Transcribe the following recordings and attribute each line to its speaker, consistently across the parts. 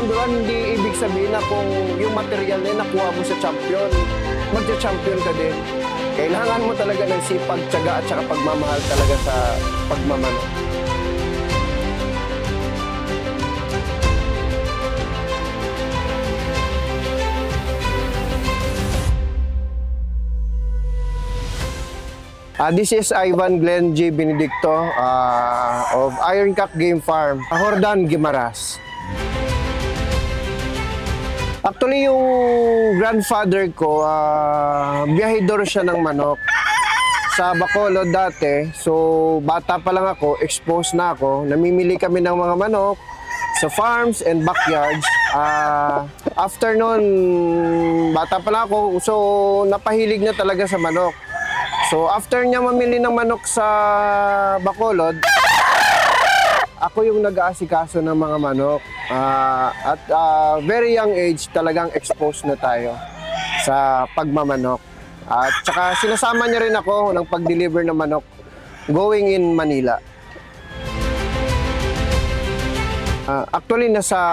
Speaker 1: number one, hindi ibig sabihin na kung yung material na nakuha mo sa champion, magja-champion ka din. Kailangan mo talaga ng sipag, tiyaga at saka pagmamahal talaga sa pagmamanok. This is Ivan Glenn G. Benedicto of Iron Cup Game Farm, Hordan, Guimaras. Actually, yung grandfather ko, biyahidor siya ng manok sa Bacolod dati. So, bata pa lang ako, exposed na ako. Namimili kami ng mga manok sa farms and backyards. After nun, bata pa lang ako, so napahilig na talaga sa manok. So, after niya mamili ng manok sa Bacolod, ako yung nag-aasikaso ng mga manok. At very young age, talagang exposed na tayo sa pagmamanok. At saka sinasama niya rin ako ng pag-deliver ng manok going in Manila. Actually, nasa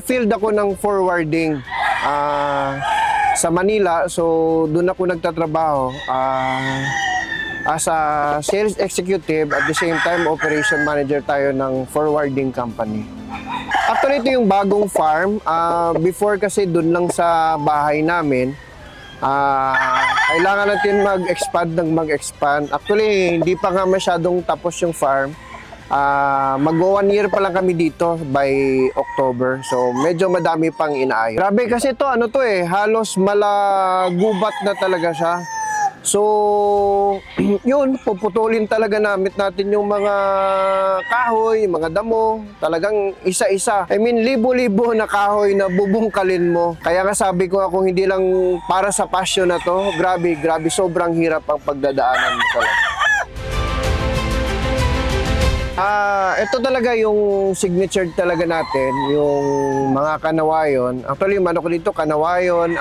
Speaker 1: field ako ng forwarding sa Manila. So, doon ako nagtatrabaho as a sales executive, at the same time operation manager tayo ng forwarding company. Actually, ito yung bagong farm. Before kasi doon lang sa bahay namin, kailangan natin mag-expand. Actually, hindi pa nga masyadong tapos yung farm. Mag-1 year pa lang kami dito by October. So, medyo madami pang inaayos. Grabe kasi ito, halos malagubat na talaga siya. So, yun, puputulin talaga natin yung mga kahoy, mga damo, talagang isa-isa. I mean, libo-libo na kahoy na bubungkalin mo. Kaya nga sabi ko kung hindi lang para sa passion na to, grabe, sobrang hirap ang pagdadaanan mo talaga. Ito talaga yung signature talaga natin, yung mga kanawayon. Actually, yung manok dito, kanawayon,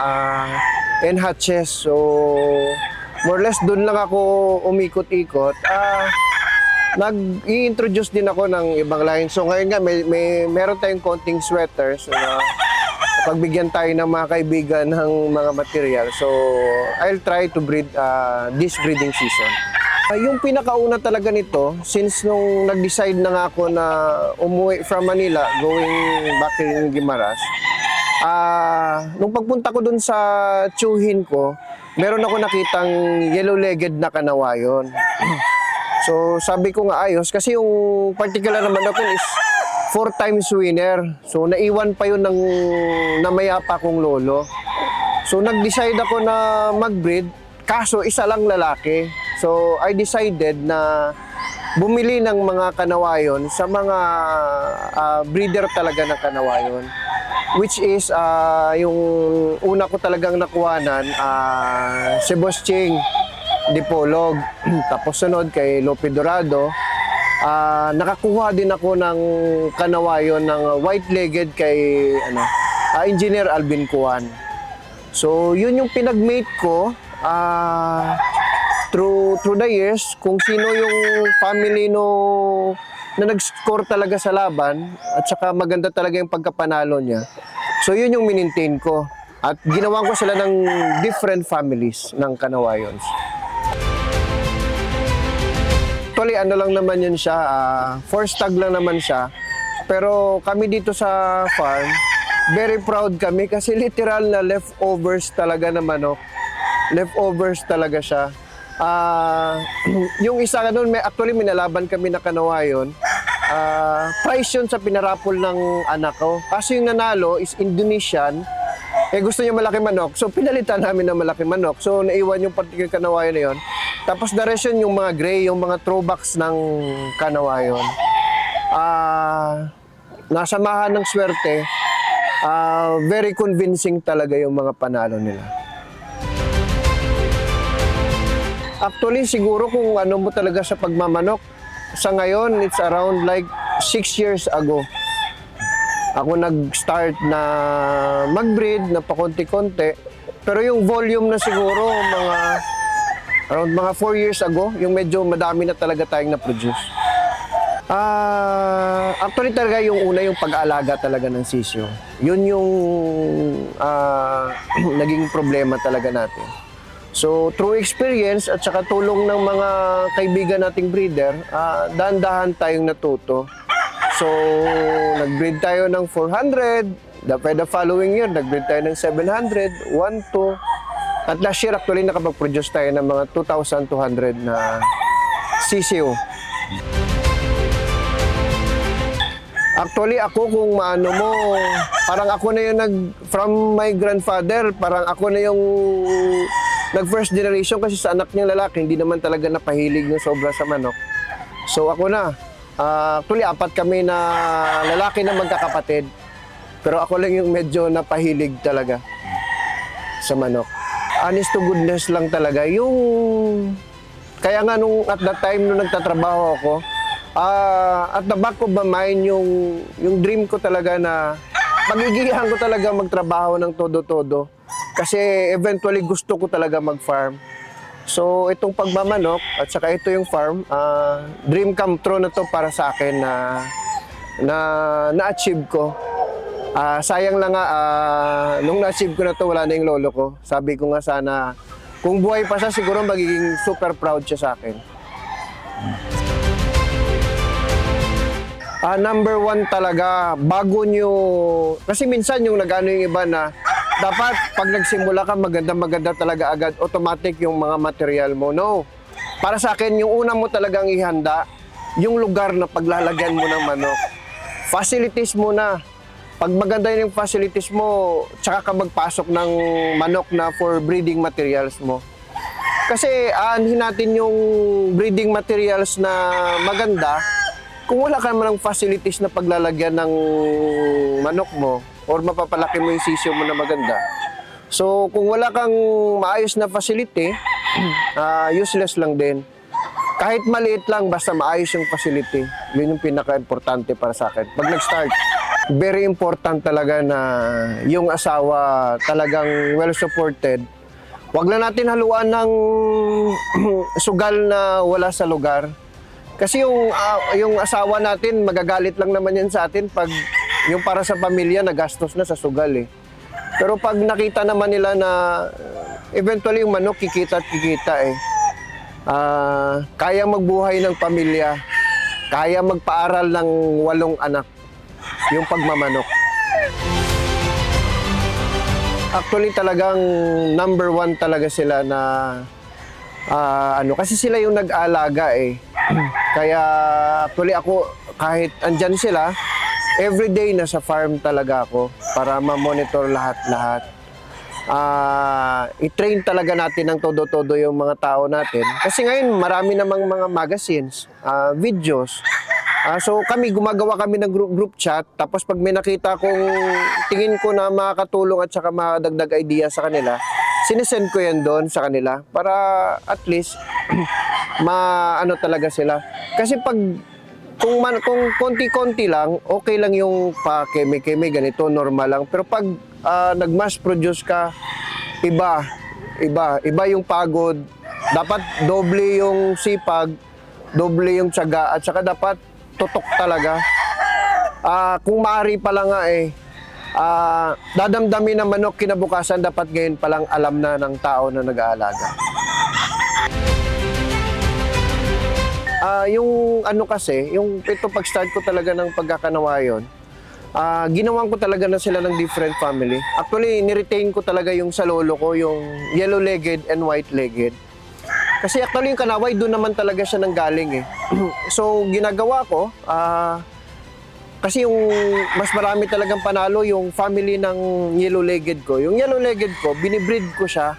Speaker 1: and hatches. So, more or less, doon lang ako umikot-ikot. Nag-i-introduce din ako ng ibang line. So, ngayon nga, meron tayong konting sweaters. So, pagbigyan tayo ng mga kaibigan ng mga material. So, I'll try to breed this breeding season. Yung pinakauna talaga nito, since nung nag-decide na nga ako na umuwi from Manila, going back in Guimaras, nung pagpunta ko dun sa tsuhin ko, meron ako nakitang yellow-legged na kanawayon. So sabi ko nga ayos, kasi yung particular naman ako is 4 times winner. So naiwan pa yun ng namayapa kong lolo. So nag-decide ako na mag-breed, kaso isa lang lalaki. So, I decided na bumili ng mga kanawayon sa mga breeder talaga ng kanawayon. Which is, yung una ko talagang nakuhanan, si Boss Ching Dipolog. Tapos sunod kay Lope Dorado. Nakakuha din ako ng kanawayon ng white-legged kay Engineer Alvin Cuan. So, yun yung pinag-mate ko. Through the years, kung sino yung family na nag-score talaga sa laban, at saka maganda talaga yung pagkapanalo niya. So yun yung minintain ko. At ginawa ko sila ng different families ng kanawayons. Actually, lang naman yun siya, first tag lang naman siya. Pero kami dito sa farm, very proud kami kasi literal na leftovers talaga na manok. Leftovers talaga siya. Yung isa nga doon, actually minalaban kami na kanawayon. Price yun sa pinarapol ng anak ko. Kasi yung nanalo is Indonesian. Gusto niya malaki manok. So pinalitan namin ng malaki manok. So naiwan yung particular kanawayon na yun. Tapos the rest yun yung mga gray, yung mga throwbacks ng kanawayon. Nasamahan ng swerte. Very convincing talaga yung mga panalo nila. Actually, siguro kung ano mo talaga sa pagmamanok, sa ngayon, it's around like 6 years ago. Ako nag-start na mag-breed, na pakonti-konti. Pero yung volume na siguro, around mga 4 years ago, yung medyo madami na talaga tayong na-produce. Actually talaga yung una yung pag-aalaga talaga ng sisyo. Yun yung naging problema talaga natin. So through experience at saka tulong ng mga kaibigan nating breeder, dahan-dahan tayong natuto. So nag-breed tayo ng 400, the following year nag-breed tayo ng 700, 1, 2. At last year actually nakapag-produce tayo ng mga 2,200 na sisiyo. Actually, ako kung maano mo, parang ako na yung from my grandfather, parang ako na yung nag-first generation kasi sa anak niyang lalaki, hindi naman talaga napahilig ng sobra sa manok. So ako na, actually 4 kami na lalaki na magkakapatid, pero ako lang yung medyo napahilig talaga sa manok. Honest to goodness lang talaga, yung, kaya nga nung at that time nung nagtatrabaho ako, at the back of my mind, yung dream ko talaga na magigihan ko talaga magtrabaho ng todo-todo. Kasi eventually gusto ko talaga mag-farm. So itong pagmamanok at saka ito yung farm, dream come true na to para sa akin na-achieve ko. Sayang lang nga, nung na-achieve ko na to, wala na yung lolo ko. Sabi ko nga sana, kung buhay pa siya, siguro magiging super proud siya sa akin. Number 1 talaga, bago nyo, kasi minsan yung nag-ano yung iba na, dapat pag nagsimula ka, maganda talaga agad, automatic yung mga material mo. No. Para sa akin, yung una mo talagang ihanda, yung lugar na paglalagyan mo ng manok. Facilities mo na. Pag maganda yung facilities mo, tsaka ka magpasok ng manok na for breeding materials mo. Kasi aanhin natin yung breeding materials na maganda, kung wala ka naman ng facilities na paglalagyan ng manok mo or mapapalaki mo yung sisyo mo na maganda. So, kung wala kang maayos na facility, useless lang din. Kahit maliit lang, basta maayos yung facility. Yun yung pinaka-importante para sa akin. Pag nag-start, very important talaga na yung asawa talagang well-supported. Huwag na natin haluan ng sugal na wala sa lugar. Kasi yung asawa natin, magagalit lang naman yan sa atin pag yung para sa pamilya, nagastos na sa sugal eh. Pero pag nakita naman nila na eventually yung manok kikita at kikita eh. Kaya magbuhay ng pamilya, kaya magpaaral ng 8 anak, yung pagmamanok. Actually talagang number 1 talaga sila na kasi sila yung nag-aalaga eh. Kaya actually ako, kahit andyan sila, everyday nasa farm talaga ako para ma-monitor lahat-lahat. I-train talaga natin ng todo-todo yung mga tao natin. Kasi ngayon, marami namang mga magazines, videos. So gumagawa kami ng group chat. Tapos pag may nakita kong tingin ko na makakatulong at saka madagdag idea sa kanila, sinesend ko yan doon sa kanila para at least maano talaga sila. Kasi kung konti-konti lang, okay lang yung pa-keme-keme, ganito, normal lang. Pero pag nag-mass produce ka, iba yung pagod. Dapat doble yung sipag, doble yung tiyaga, at saka dapat tutok talaga. Kung maaari pa lang nga dadamdamin ng manok kinabukasan, dapat ngayon palang alam na ng tao na nag-aalaga. Yung kasi, yung ito pag-start ko talaga ng pagkakanawayon, ginawan ko talaga na sila ng different family. Actually, niretain ko talaga yung sa lolo ko, yung yellow-legged and white-legged. Kasi actually yung kanaway, doon naman talaga siya nanggaling eh. So, ginagawa ko, kasi yung mas marami talagang panalo yung family ng yellow-legged ko. Yung yellow-legged ko, binibreed ko siya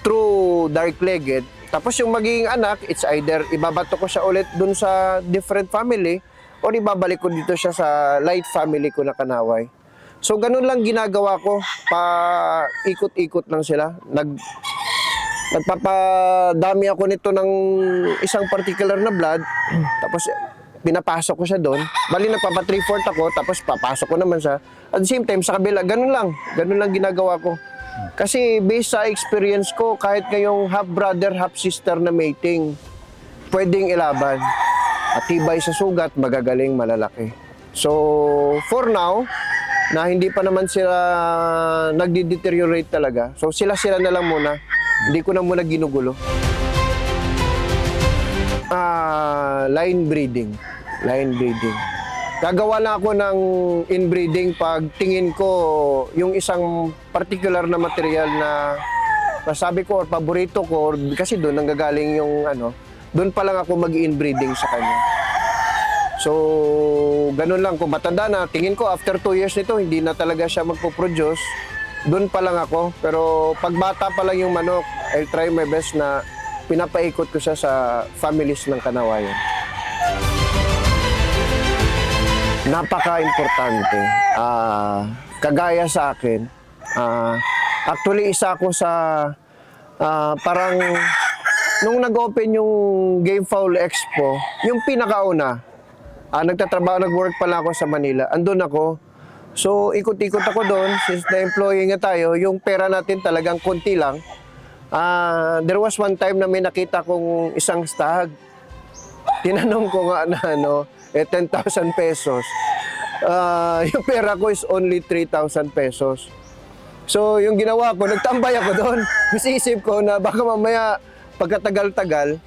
Speaker 1: through dark-legged. Tapos yung magiging anak, it's either ibabato ko siya ulit dun sa different family or ibabalik ko dito siya sa light family ko na kanaway. So ganun lang ginagawa ko, ikot-ikot lang sila. Nagpapadami ako nito ng isang particular na blood, tapos pinapasok ko siya doon. Bali nagpapa 3/4 ako, tapos papasok ko naman siya. At the same time, sa kabila, ganun lang ginagawa ko. Kasi based sa experience ko, kahit kayong half brother, half sister na mating, pwedeng ilaban. At tibay sa sugat, magagaling, malalaki. So, for now, na hindi pa naman sila nagdi-deteriorate talaga. So, sila-sila na lang muna. Hindi ko na muna ginugulo. Line breeding. Line breeding. Gagawa na ako ng inbreeding pag tingin ko yung isang particular na material na masabi ko or paborito ko, kasi doon nanggagaling yung doon pa lang ako mag-inbreeding sa kanya. So, ganun lang. Kung matanda na, tingin ko after 2 years nito, hindi na talaga siya magpo-produce. Doon pa lang ako. Pero pag bata pa lang yung manok, I'll try my best na pinapaikot ko siya sa families ng kanawayan. Napaka-importante. Kagaya sa akin, actually, isa ako sa parang nung nag-open yung Game Fowl Expo, yung pinakauna, nagtatrabaho, nag-work pala ako sa Manila. Andun ako. So, ikot-ikot ako doon. Since na-employee nga tayo, yung pera natin talagang konti lang. There was one time na may nakita kong isang stag. Tinanong ko nga na 10,000 pesos. Yung pera ko is only 3,000 pesos. So, yung ginawa ko, nagtambay ako doon. Kasi isip ko na baka mamaya pagkatagal-tagal,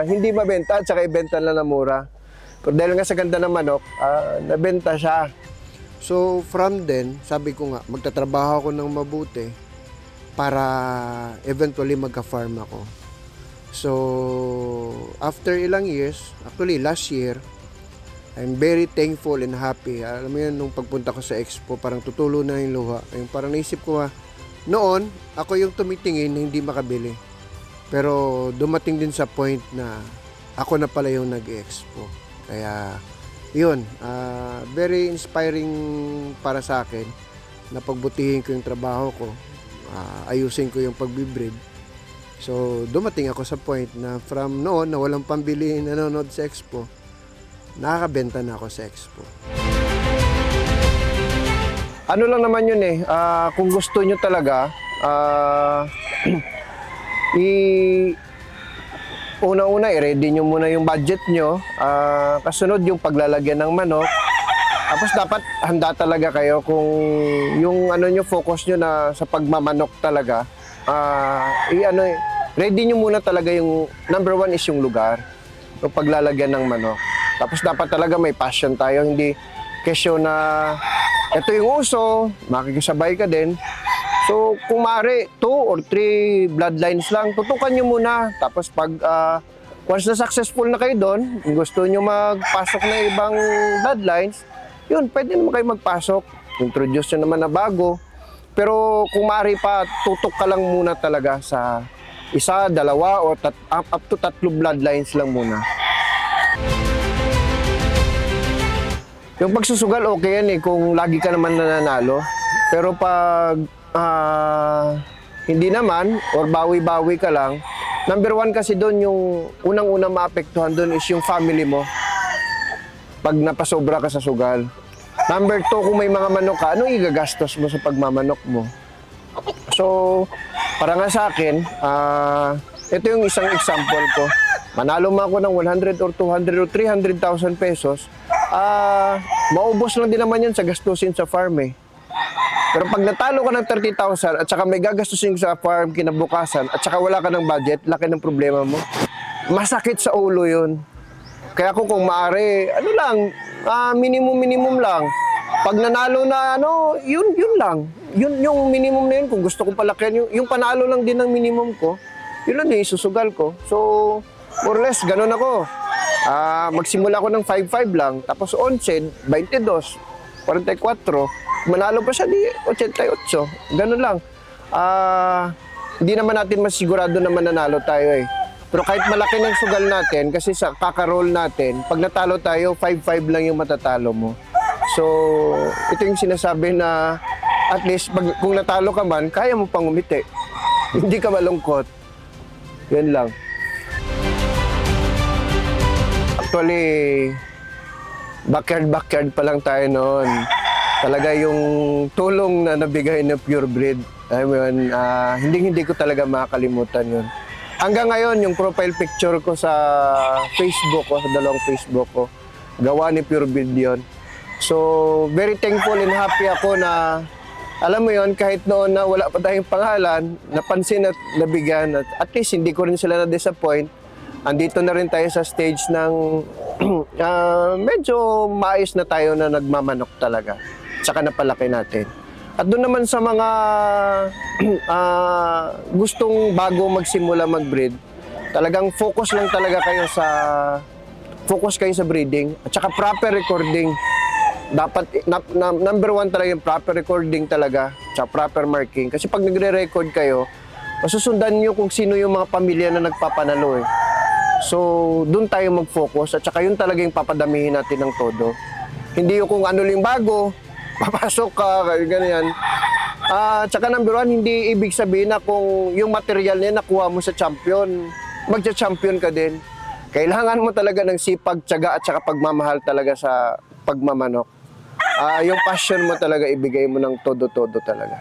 Speaker 1: hindi mabenta at saka ibenta na mura. Pero dahil nga sa ganda ng manok, nabenta siya. So, from then, sabi ko nga, magtatrabaho ako ng mabuti para eventually magka-farm ako. So, after ilang years, actually last year, I'm very thankful and happy. Alam mo yun, nung pagpunta ko sa expo, parang tutulo na yung luha. Yung parang naisip ko noon, ako yung tumitingin na hindi makabili. Pero dumating din sa point na ako na pala yung nag-expo. Kaya, yun, very inspiring para sa akin na pagbutihin ko yung trabaho ko, ayusin ko yung pagbibreed. So, dumating ako sa point na from noon na walang pambili nanonood sa expo, nakakabenta na ako sa expo. Ano lang naman yun kung gusto nyo talaga, una-una, i-ready nyo muna yung budget nyo. Kasunod yung paglalagyan ng manok. Tapos dapat handa talaga kayo kung yung nyo, focus nyo na sa pagmamanok talaga. Ready nyo muna talaga yung number 1 is yung lugar. Yung paglalagyan ng manok. Tapos dapat talaga may passion tayo. Hindi kesyo na ito yung uso, makikisabay ka din. So, kung maaari, 2 or 3 bloodlines lang, tutukan nyo muna. Tapos pag once na successful na kayo doon, kung gusto nyo magpasok na ibang bloodlines, yun, pwede naman kayo magpasok. Introduce nyo naman na bago. Pero kung maaari pa, tutok ka lang muna talaga sa 1, 2, o up to 3 bloodlines lang muna. Yung pagsusugal, okay yan kung lagi ka naman nananalo. Pero pag hindi naman, or bawi-bawi ka lang, number 1 kasi doon, yung unang-unang maapektuhan doon is yung family mo. Pag napasobra ka sa sugal. Number 2, kung may mga manok ka, anong igagastos mo sa pagmamanok mo? So, para nga sa akin, ito yung isang example ko. Manalo mo ako ng 100 or 200 or 300,000 pesos, maubos lang din naman yan sa gastusin sa farm Pero pag natalo ka ng 30,000 at saka may gagastusin sa farm kinabukasan at saka wala ka ng budget, laki ng problema mo. Masakit sa ulo yun. Kaya kung maaari, minimum lang. Pag nanalo na yun lang. Yun yung minimum na yun. Kung gusto kong palakihan, yung panalo lang din ng minimum ko, yun lang din isusugal ko. So, more or less, ganun ako. Magsimula ako ng 5-5 lang. Tapos 11, 22, 44. Manalo pa siya di 88. Ganun lang. Hindi naman natin masigurado na mananalo tayo Pero kahit malaki ng sugal natin, kasi sa kakaroll natin, pag natalo tayo, 5-5 lang yung matatalo mo. So, ito yung sinasabi na at least kung natalo ka man, kaya mo pang umiti. Hindi ka malungkot. Yan lang. Actually, backyard pa lang tayo noon. Talaga yung tulong na nabigay ng Pure Breed, hindi ko talaga makakalimutan yun. Hanggang ngayon, yung profile picture ko sa Facebook ko, sa dalawang Facebook ko, gawa ni Pure Breed yun. So, very thankful and happy ako na, alam mo yon, kahit noon na wala pa tayong pangalan, napansin at nabigyan. At least hindi ko rin sila na-disappoint. Andito na rin tayo sa stage ng medyo maayos na tayo na nagmamanok talaga. Tsaka napalaki natin. At doon naman sa mga gustong bago magsimula mag-breed, talagang focus kayo sa breeding at saka proper recording. Dapat number one talaga yung proper recording talaga, tsaka proper marking. Kasi pag nagre-record kayo, masusundan nyo kung sino yung mga pamilya na nagpapanalo eh. So, doon tayo mag-focus at saka yun talaga yung papadamihin natin ng todo. Hindi yung kung ano yung bago, papasok ka, ganyan. Tsaka number one, hindi ibig sabihin na kung yung material niya nakuha mo sa champion, magja-champion ka din. Kailangan mo talaga ng sipag, tiyaga at saka pagmamahal talaga sa pagmamanok. Yung passion mo talaga, ibigay mo ng todo-todo talaga.